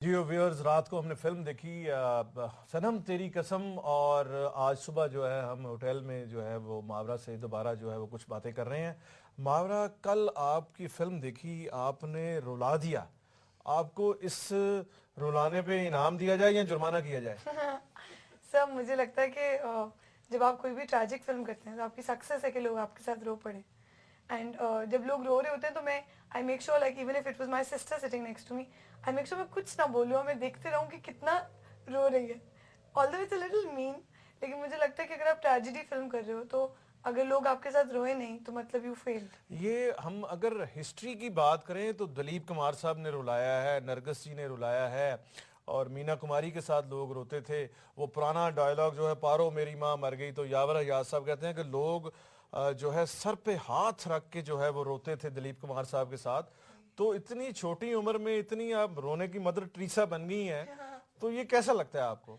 जी viewers, रात को हमने फिल्म देखी सनम तेरी कसम। और आज सुबह जो है हम होटल में जो है वो मावरा से दोबारा जो है वो कुछ बातें कर रहे हैं। मावरा, कल आपकी फिल्म देखी, आपने रुला दिया। आपको इस रुलाने पे इनाम दिया जाए या जुर्माना किया जाए? सर मुझे लगता है कि जब आप कोई भी ट्रैजिक फिल्म करते हैं तो आपकी सक्सेस है कि लोग आपके साथ रो पड़े। एंड जब लोग रो रहे होते हैं तो मैं I make sure like even if it was my sister sitting next to me, I make sure मैं कुछ ना बोलूँ और मैं देखते रहूँ कि कितना रो रही है। Although it's a little mean, लेकिन मुझे लगता है कि अगर आप ट्रेजेडी फिल्म कर रहे हो तो अगर लोग आपके साथ रोए नहीं तो मतलब यू फेल्ड। ये हम अगर हिस्ट्री की बात करें तो दिलीप कुमार साहब ने रुलाया है, नरगिस जी ने रुलाया है, और मीना कुमारी के साथ लोग रोते थे। वो पुराना डायलॉग जो है, पारो मेरी माँ मर गई, तो यावर हयात साहब कहते हैं कि लोग जो है सर पे हाथ रख के जो है वो रोते थे दिलीप कुमार साहब के साथ। तो इतनी छोटी उम्र में इतनी आप रोने की मदर टेरेसा बन गई हैं, तो ये कैसा लगता है आपको?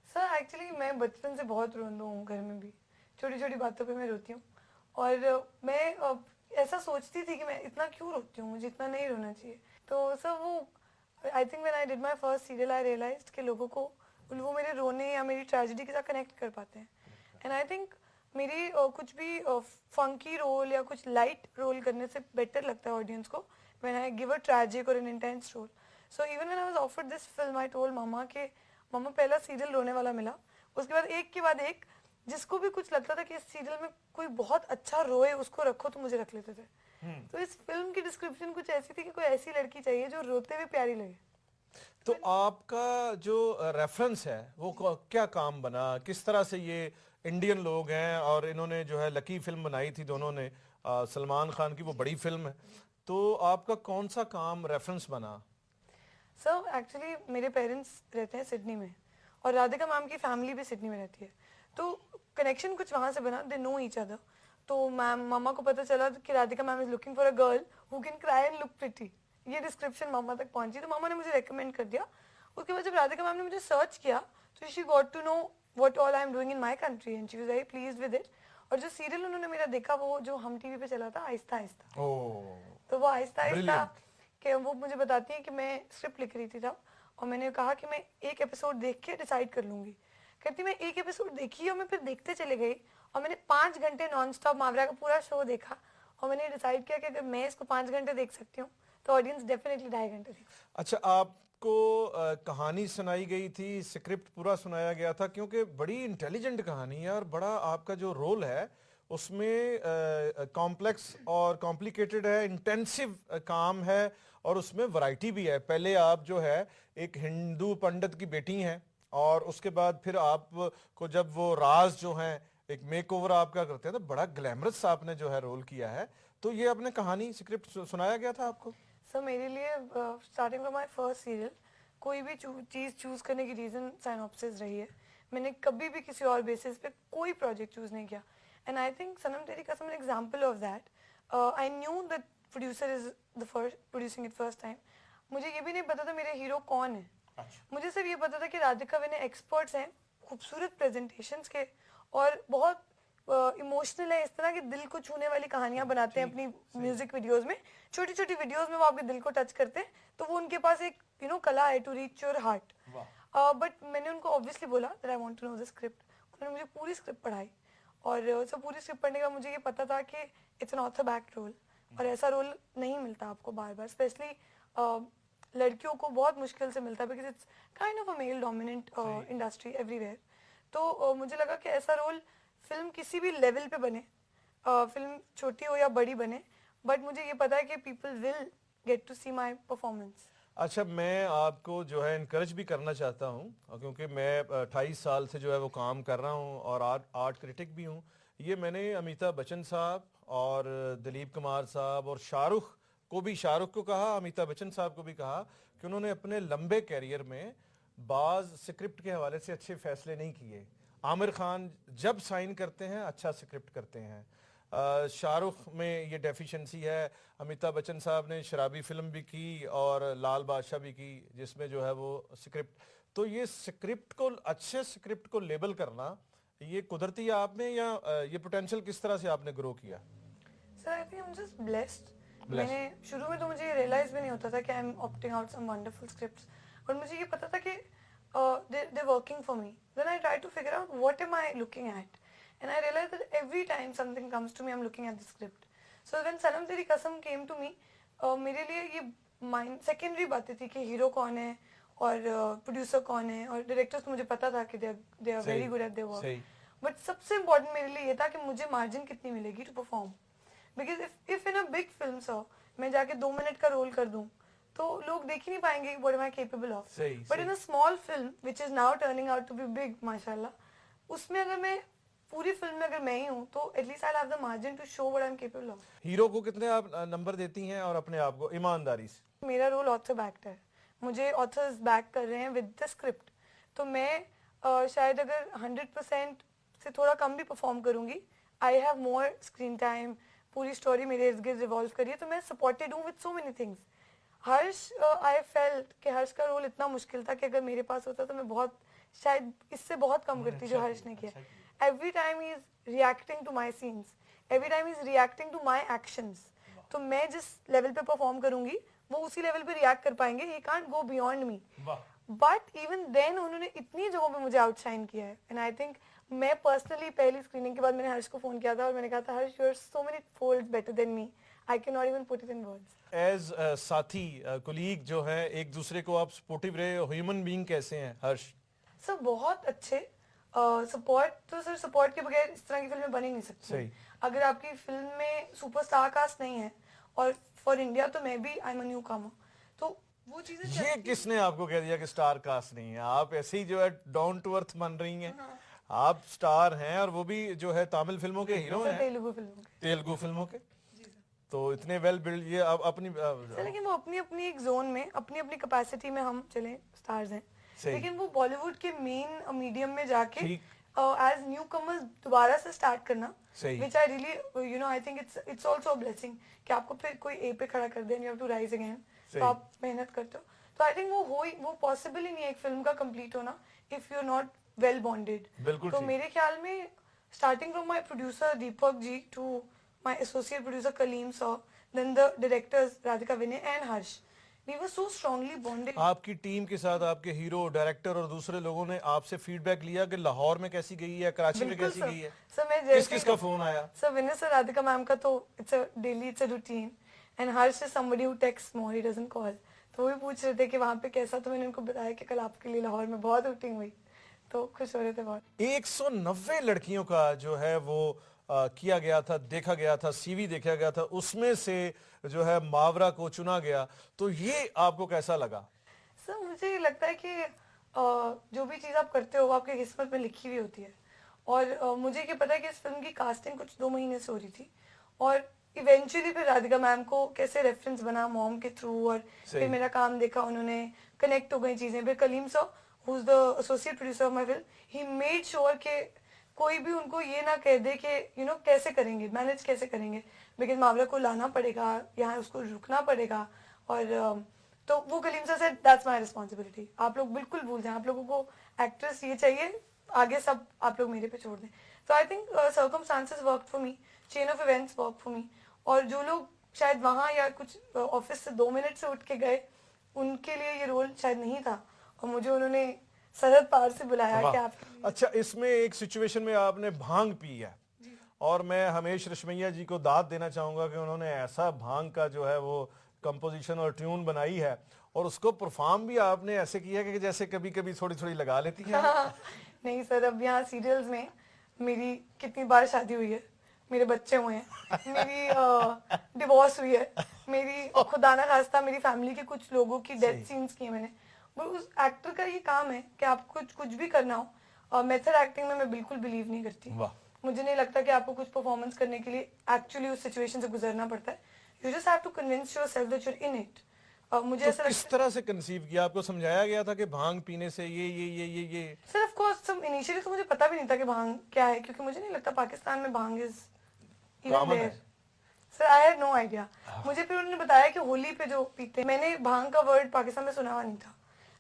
सर एक्चुअली मैं बचपन से बहुत रोंदू हूँ, घर में भी छोटी छोटी बातों पे मैं रोती हूँ। और मैं ऐसा सोचती थी कि मैं इतना क्यों रोती हूँ, मुझे इतना नहीं रोना चाहिए। तो सर वो I think when I did my first serial I realised कि लोगों को वो मेरे रोने या मेरी ट्रेजेडी के साथ कनेक्ट कर पाते हैं। एंड आई थिंक मेरी कुछ भी फंकी रोल या कुछ लाइट रोल करने से बेटर लगता है ऑडियंस को when I give a tragic और an intense role. So even when I was offered this film I told mamma के मम्मा पहला सीरियल रोने वाला मिला, उसके बाद एक के बाद एक जिसको भी कुछ लगता था कि इस सीरियल में कोई बहुत अच्छा रोए उसको रखो तो मुझे रख लेते थे। तो इस फिल्म की डिस्क्रिप्शन कुछ ऐसी थी कि कोई ऐसी लड़की चाहिए जो रोते हुए प्यारी लगे। तो आपका जो रेफरेंस है वो क्या काम बना, किस तरह से ये इंडियन लोग हैं और इन्होंने जो है लकी फिल्म बनाई थी दोनों ने, सलमान खान की वो बड़ी फिल्म है, तो आपका कौन सा काम रेफरेंस बना? सर एक्चुअली मेरे पेरेंट्स रहते हैं सिडनी में और राधिका मैम की फैमिली भी सिडनी में रहती है, तो कनेक्शन कुछ वहाँ से बना, दे नो ईच अदर। तो मैम मामा को पता चला कि Radhika ma'am is looking for a girl who can cry and look pretty, ये डिस्क्रिप्शन मामा तक पहुंची, तो मामा ने मुझे रेकमेंड कर दिया। उसके बाद जब राधिका मैम ने मुझे सर्च किया तो she got to know what all I am doing in my country and she was very pleased with it. और जो सीरियल उन्होंने मेरा देखा वो जो हम टीवी पे चला था आहिस्ता आहिस्ता, ओह, तो वो आहिस्ता आहिस्ता ब्रिलियंट। कि वो मुझे बताती है कि मैं स्क्रिप्ट लिख रही थी तब, और मैंने कहा कि मैं एक एपिसोड देख के डिसाइड कर लूंगी। कहती मैं एक एपिसोड देखी और मैं फिर देखते चले गई और मैंने 5 घंटे नॉन स्टॉप मावरा का पूरा शो देखा। और मैंने डिसाइड किया कि अगर मैं इसको 5 घंटे देख सकती हूँ तो ऑडियंस डेफिनेटली 2.5 घंटे देख सकती अच्छा, आपको कहानी सुनाई गई थी, स्क्रिप्ट पूरा सुनाया गया था, क्योंकि बड़ी इंटेलिजेंट कहानी है और बड़ा आपका जो रोल है उसमें कॉम्प्लेक्स और कॉम्प्लिकेटेड है, इंटेंसिव काम है, और उसमें वैरायटी भी है। पहले आप जो है एक हिंदू पंडित की बेटी हैं, और उसके बाद फिर आप को जब वो राज जो हैं एक मेकओवर आपका करते हैं, तो बड़ा ग्लैमरस आपने जो है रोल किया है। तो ये आपने कहानी स्क्रिप्ट सुनाया गया था आपको? सर मेरे लिए starting from my first serial कोई भी चीज़ चूज़ करने की रीज़न साइनॉप्सिस रही है। मैंने कभी भी किसी और बेसिस पे कोई प्रोजेक्ट चूज़ नहीं किया। एंड आई थिंक सनम तेरी कसम an example of that. I knew that producer is the first producing it first time. मुझे ये भी नहीं पता था मेरे हीरो कौन है। अच्छा। मुझे सिर्फ ये पता था कि राधिका विनय एक्सपर्ट्स हैं खूबसूरत प्रेजेंटेशंस के और बहुत इमोशनल है, इस तरह की दिल को छूने वाली कहानियां बनाते हैं ठीक, अपनी सही। म्यूजिक वीडियोस में। छोटी छोटी वीडियोस में वो आपके दिल को टच करते हैं, तो वो उनके पास एक कला है टू रीच योर हार्ट। वाह। बट मैंने उनको ऑब्वियसली बोला that I want to know the script. उन्होंने मुझे पूरी स्क्रिप्ट पढ़ाई और सब पूरी स्क्रिप्ट पढ़ने के बाद मुझे ये पता था कि it's an author back role, और ऐसा रोल नहीं मिलता आपको बार बार, स्पेशली लड़कियों को बहुत मुश्किल से मिलता है because it's kind of a male dominant industry everywhere. तो मुझे लगा कि ऐसा रोल फिल्म किसी भी लेवल पे बने, फिल्म छोटी हो या बड़ी बने, बट मुझे ये पता है कि people will get to see my performance. अच्छा, मैं आपको जो है इनकरेज भी करना चाहता हूँ, क्योंकि मैं 28 साल से जो है वो काम कर रहा हूँ और आर्ट आर्ट क्रिटिक भी हूँ। ये मैंने अमिताभ बच्चन साहब और दिलीप कुमार साहब और शाहरुख को भी, शाहरुख को कहा, अमिताभ बच्चन साहब को भी कहा कि उन्होंने अपने लंबे कैरियर में बाज स्क्रिप्ट के हवाले से अच्छे फैसले नहीं किए। आमिर खान जब साइन करते हैं अच्छा स्क्रिप्ट करते हैं। शाहरुख में ये डेफिशिएंसी है। अमिताभ बच्चन साहब ने शराबी फिल्म भी की और लाल बादशाह भी की, जिसमें जो है वो स्क्रिप्ट, तो ये स्क्रिप्ट को, अच्छे स्क्रिप्ट को लेबल करना, ये कुदरती है आप में, या ये पोटेंशियल किस तरह से आपने ग्रो किया? Sir I think I am just blessed. मैंने ब्लेस्ड। शुरू में तो मुझे रियलाइज भी नहीं होता था कि I am opting out some wonderful scripts. और मुझे ये पता था कि they're working for me. Then I try to figure out what am I looking at, and I realized that every time something comes to me, I'm looking at the script. So when Sanam Teri Kasam came to me, मेरे लिए ये mind secondary बातें थी कि hero कौन है और producer कौन है, और डायरेक्टर्स तो मुझे पता था कि they are very good at their work, but सबसे इम्पोर्टेंट मेरे लिए ये था कि मुझे मार्जिन कितनी मिलेगी to perform. Because if in a big film sir मैं जाके 2 मिनट का रोल कर दूं तो लोग देख ही नहीं पाएंगे what am I capable of. But in a small film which is now turning out to be big माशाल्लाह, उसमें अगर मैं पूरी फिल्म में अगर मैं ही हूँ तो at least I have the margin to show what I am capable of. Hero को कितने आप नंबर देती हैं और अपने आप को ईमानदारी से? मेरा रोल ऑथर बैक्ड है, मुझे ऑथर्स बैक कर रहे हैं विद द स्क्रिप्ट, तो मैं शायद अगर 100% से थोड़ा कम भी परफॉर्म करूंगी, I have more screen time, पूरी स्टोरी मेरे इर्द गिर्द रिवॉल्व करिए, तो मैं सपोर्टेड हूँ with so many things. Harsh, I felt कि हर्ष का रोल इतना मुश्किल था कि अगर मेरे पास होता तो मैं बहुत शायद इससे बहुत कम करती जो हर्ष ने किया. Every time he is reacting to my scenes, every time he is reacting to my actions, तो मैं जिस लेवल पे परफॉर्म करूंगी वो उसी लेवल पे रिएक्ट कर पाएंगे. He can't go beyond me. But even then उन्होंने इतनी जगहों पे मुझे आउटशाइन किया है, एंड आई थिंक मैं पर्सनली पहली स्क्रीनिंग के बाद मैंने हर्ष को फोन किया था और मैंने कहा था Harsh, you are so many folds better than me, I can not even put it in words. As साथी कोलीग जो है, एक दूसरे को आप सपोर्टिव रहे, ह्यूमन बीइंग कैसे हैं हर्ष? सर बहुत अच्छे. सपोर्ट तो सर सपोर्ट के बगैर इस तरह की फिल्में बन ही नहीं सकती. अगर आपकी फिल्म में सुपरस्टार कास्ट नहीं है, और फॉर इंडिया तो मैं भी आई एम अ न्यू कमर, तो वो चीजें ये किसने आपको कह दिया कि स्टार कास्ट नहीं है? आप ऐसे ही जो है डाउन टू अर्थ बन रही हैं. आप स्टार हैं और वो भी जो है तमिल फिल्मों के हीरो हैं, तेलुगु फिल्मों के, तो इतने वेल बिल्ड. ये अब अपनी लेकिन वो अपनी अपनी एक जोन में अपनी अपनी कैपेसिटी में हम चले स्टार्स हैं, लेकिन वो बॉलीवुड के मेन मीडियम में जाके एज न्यू कमर्स दोबारा से स्टार्ट करना, which I really you know I think it's also a blessing कि आपको फिर कोई ए पे खड़ा कर दे and you have to rise again, तो आप मेहनत करते हो. तो आई थिंक वो पॉसिबल ही नहीं है एक फिल्म का कंप्लीट होना if you are not well bonded. तो मेरे ख्याल में starting from my producer Deepak ji to my associate producer Kaleem sir, then the directors Radhika Vinay and Harsh, we were so strongly bonded. आपकी टीम के साथ आपके हीरो, डायरेक्टर और दूसरे लोगों ने आपसे फीडबैक लिया कि लाहौर में कैसी गई है, कराची में कैसी गई है? सर मैं किस का फोन आया? सर विनय सर, राधिका मैम का तो it's a daily, it's a routine, and Harsh is somebody who text more, he doesn't call. तो वो भी पूछ रहे थे कि वहाँ पे कैसा, तो मैंने उनको बताया कि कल आपके लिए लाहौर में बहुत रूटीन हुई, तो खुश हो रहे थे बहुत. 190 लड़कियों का जो है वो किया गया था, देखा गया था, सीवी देखा गया था, उसमें से जो है मावरा को चुना गया, तो ये आपको कैसा लगा? सर मुझे लगता है कि जो भी चीज़ आप करते हो वो आपकी किस्मत में लिखी हुई होती है, और मुझे ये पता है कि इस फिल्म की कास्टिंग कुछ 2 महीने से हो रही थी, और इवेंचुअली फिर राधिका मैम को कैसे रेफरेंस बना मॉम के थ्रू, और फिर मेरा काम देखा उन्होंने, कनेक्ट हो गई चीज़ें. फिर Kaleem sir who is the associate producer of my film, he made sure के कोई भी उनको ये ना कह दे कि यू नो कैसे करेंगे, मैनेज कैसे करेंगे, बिकॉज मावरा को लाना पड़ेगा, यहाँ उसको रुकना पड़ेगा, और तो वो कलीम सर से दैट्स माय रिस्पॉन्सिबिलिटी, आप लोग बिल्कुल भूल जाएं, आप लोगों को एक्ट्रेस ये चाहिए, आगे सब आप लोग मेरे पे छोड़ दें. तो I think circumstances work for me, chain of events work for me, और जो लोग शायद वहाँ या कुछ ऑफिस से 2 मिनट से उठ के गए, उनके लिए ये रोल शायद नहीं था, और मुझे उन्होंने सरहद पार से बुलाया कि आप. अच्छा, इसमें एक सिचुएशन में आपने भांग पी है, और मैं हमेश रश्मैया जी को दाद देना चाहूंगा कि उन्होंने ऐसा भांग का जो है वो कंपोजिशन और ट्यून बनाई है, और उसको परफॉर्म भी आपने ऐसे किया कि जैसे कभी कभी थोड़ी थोड़ी लगा लेती है. नहीं सर, अब यहाँ सीरियल्स में मेरी कितनी बार शादी हुई है, मेरे बच्चे हुए हैं, मेरी डिवोर्स हुई है, मेरी खुदा ना खास्ता मेरी फैमिली के कुछ लोगों की डेथ सीन्स की मैंने. उस एक्टर का ये काम है कि आप कुछ भी करना हो. मेथड एक्टिंग में मैं बिल्कुल बिलीव नहीं करती. मुझे नहीं लगता कि आपको कुछ परफॉर्मेंस करने के लिए एक्चुअली उस सिचुएशन से गुजरना पड़ता है. You just have to convince yourself that you are in it. मुझे तो किस तरह से कंसीव किया? आपको समझाया गया था कि भांग पीने से ये सर ऑफ कोर्स इनिशियली तो मुझे पता भी नहीं था कि भांग क्या है, क्योंकि मुझे नहीं लगता पाकिस्तान में bhang is even there. Sir I had no idea. मुझे फिर उन्होंने बताया कि होली पे जो पीते, मैंने भांग का वर्ड पाकिस्तान में सुना हुआ नहीं था,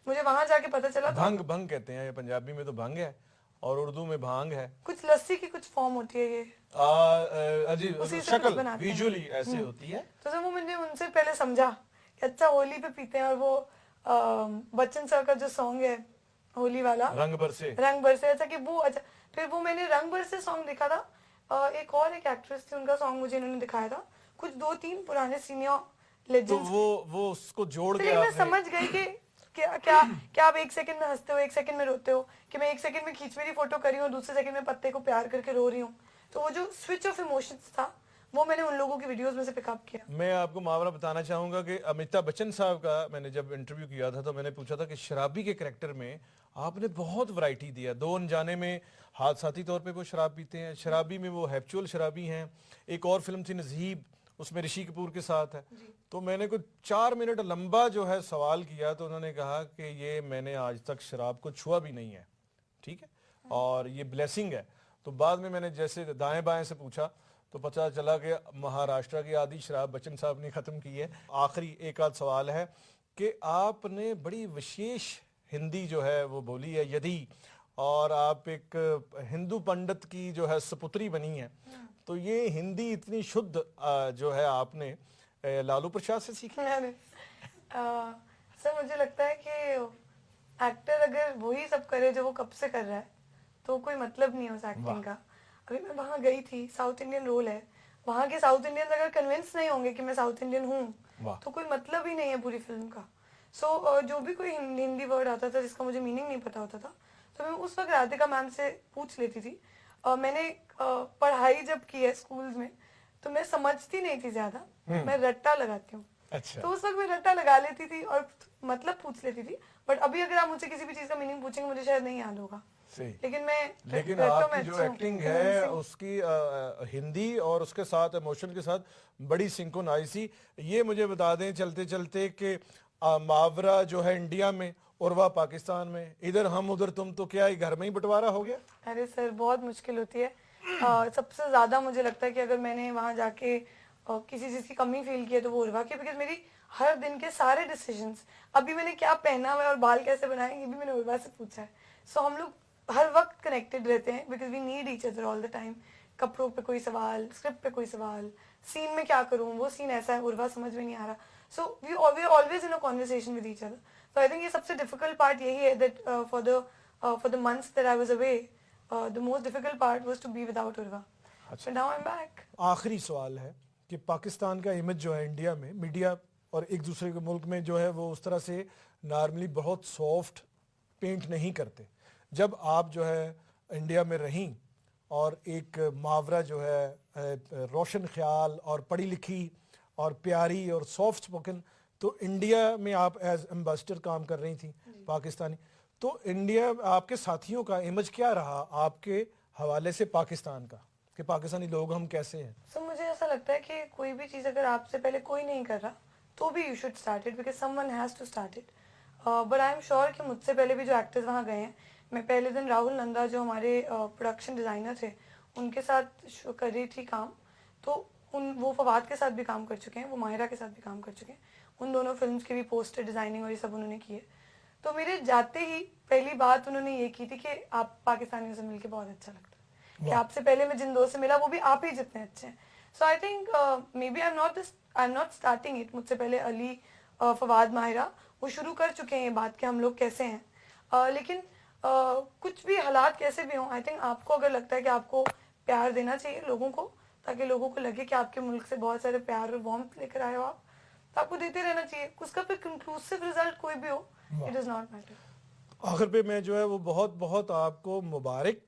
मुझे वहां जाके पता चला. भंग कहते हैं, ये पंजाबी में तो भंग है और उर्दू में भांग है. कुछ लस्सी की कुछ फॉर्म होती है ये, शक्ल विजुअली ऐसे होती है. तो सर वो मैंने उनसे पहले समझा कि अच्छा होली पे पीते हैं, और वो बच्चन सर का जो सॉन्ग है होली वाला, रंग बरसे। रंग बरसे, अच्छा कि वो, अच्छा फिर वो मैंने रंग बरसे सॉन्ग देखा था, एक और एक एक्ट्रेस थी, उनका सॉन्ग मुझे इन्होंने दिखाया था, कुछ 2-3 पुराने सीनियर तो लेजेंड्स। वो उसको जोड़ तो के मैं आपने समझ गई कि क्या क्या क्या आप एक सेकंड में हंसते हो, एक सेकंड में रोते हो, कि मैं एक सेकंड में खींच मेरी फोटो करी हूँ, दूसरे सेकंड में पत्ते को प्यार करके रो रही हूँ। तो वो जो स्विच ऑफ इमोशंस था, वो मैंने उन लोगों की वीडियोस में से पिकअप किया। मैं आपको मुहावरा बताना चाहूंगा कि अमिताभ बच्चन साहब का मैंने जब इंटरव्यू किया था तो मैंने पूछा था कि शराबी के कैरेक्टर में आपने बहुत वैरायटी दिया। दो अनजाने में हादसाती तौर पे वो शराब पीते हैं, शराबी में वो हैप्चुअल शराबी हैं। एक और फिल्म थी नजीब, उसमें ऋषि कपूर के साथ है। तो मैंने कुछ 4 मिनट लंबा जो है सवाल किया तो उन्होंने कहा कि ये मैंने आज तक शराब को छुआ भी नहीं है, ठीक है, और ये ब्लेसिंग है। तो बाद में मैंने जैसे दाएं बाएं से पूछा तो पता चला कि महाराष्ट्र की आधी शराब बच्चन साहब ने खत्म की है। आखिरी एक आध सवाल है कि आपने बड़ी विशेष हिंदी जो है वो बोली है यदि, और आप एक हिंदू पंडित की जो है सपुत्री बनी है, तो ये हिंदी इतनी शुद्ध जो है आपने लालू प्रसाद से सीखी? मैंने सर मुझे लगता है कि एक्टर अगर वही सब करे जो वो कब से कर रहा है, तो कोई मतलब नहीं है उस एक्टिंग का। अभी मैं वहां गई थी, साउथ इंडियन रोल है, वहां के साउथ इंडियंस अगर कन्विंस नहीं होंगे कि मैं साउथ इंडियन हूँ, तो कोई मतलब ही नहीं है पूरी फिल्म का। सो जो भी कोई हिंदी वर्ड आता था जिसका मुझे मीनिंग नहीं पता होता था, तो मैं उस वक्त राधिका मैम से पूछ लेती थी। मैंने पढ़ाई जब की है स्कूल्स में, तो मैं समझती नहीं थी ज्यादा, मैं रट्टा लगाती हूँ। अच्छा। तो उस वक्त मैं रट्टा लगा लेती थी और मतलब पूछ लेती थी। बट अभी अगर आप मुझसे किसी भी चीज का मीनिंग पूछेंगे, मुझे शायद नहीं याद होगा। सही। लेकिन आपकी जो अच्छी हूँ। एक्टिंग है उसकी हिंदी और उसके साथ इमोशन के साथ बड़ी सिंकुन आई सी। ये मुझे बता दें चलते चलते कि मुहावरा जो है इंडिया में, उर्वा पाकिस्तान में, इधर हम उधर तुम, तो क्या ये घर में ही बंटवारा हो गया? अरे सर बहुत मुश्किल होती है। सबसे ज्यादा मुझे लगता है कि अगर मैंने वहां जाके किसी चीज की कमी फील की है तो वो उर्वा की, बिकॉज मेरी हर दिन के सारे डिसीजंस, अभी मैंने क्या पहना हुआ है और बाल कैसे बनाए, ये भी मैंने उर्वा से पूछा है। सो हम लोग हर वक्त कनेक्टेड रहते हैं, because we need each other all the time. कपड़ों पे कोई सवाल, स्क्रिप्ट पे कोई सवाल, सीन में क्या करूं, वो सीन ऐसा है, उर्वा समझ में नहीं आ रहा। So we always in a conversation with each other. तो आई थिंक ये सबसे डिफिकल्ट पार्ट यही है, that for the months that I was away, the most difficult part was to be without Urva. So now I am back. आखिरी सवाल है कि पाकिस्तान का इमेज जो है इंडिया में, मीडिया और एक दूसरे के मुल्क में जो है वो उस तरह से नॉर्मली बहुत सॉफ्ट पेंट नहीं करते। जब आप जो है इंडिया में रहीं और एक मुहावरा जो है रोशन ख्याल और पढ़ी लिखी और प्यारी और सॉफ्ट स्पोकन, तो इंडिया में आप एज एम्बेसडर काम कर रही थी पाकिस्तानी, तो इंडिया आपके साथियों का इमेज क्या रहा आपके हवाले से पाकिस्तान का, कि पाकिस्तानी लोग हम कैसे हैं? सो मुझे ऐसा लगता है कि कोई भी चीज़ अगर आपसे पहले कोई नहीं कर रहा, तो भी you should start it, because someone has to start it. But I am sure कि मुझसे पहले भी जो एक्टर्स वहाँ गए हैं, मैं पहले दिन राहुल नंदा जो हमारे प्रोडक्शन डिज़ाइनर थे, उनके साथ कर रही थी काम। तो वो फवाद के साथ भी काम कर चुके हैं, वो माहिरा के साथ भी काम कर चुके हैं। उन दोनों फिल्म्स की भी पोस्टर डिज़ाइनिंग और ये सब उन्होंने की है। तो मेरे जाते ही पहली बात उन्होंने ये की थी कि आप पाकिस्तानियों से मिलके बहुत अच्छा लगता है, कि आपसे पहले मैं जिन दोस्त से मिला वो भी आप ही जितने अच्छे हैं। So I think maybe I am not starting it. मुझसे पहले अली, फवाद, माहिरा वो शुरू कर चुके हैं ये बात कि हम लोग कैसे हैं। लेकिन कुछ भी हालात कैसे भी हों, आई थिंक आपको अगर लगता है कि आपको प्यार देना चाहिए लोगों को, ताकि लोगों को लगे कि आपके मुल्क से बहुत सारे प्यार और वार्मथ लेकर आए हो आप, तो आपको देते रहना चाहिए। उसका फिर कंक्लूसिव रिजल्ट कोई भी हो, इट डज नॉट मैटर। आखिर पे मैं जो है वो बहुत बहुत आपको मुबारक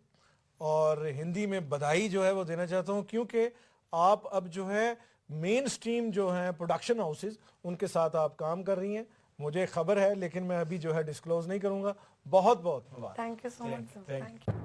और हिंदी में बधाई जो है वो देना चाहता हूँ, क्योंकि आप अब जो है मेन स्ट्रीम जो है प्रोडक्शन हाउसेस उनके साथ आप काम कर रही हैं। मुझे खबर है लेकिन मैं अभी जो है डिस्क्लोज नहीं करूँगा। बहुत बहुत मुबारक। Thank you so much. Thank you.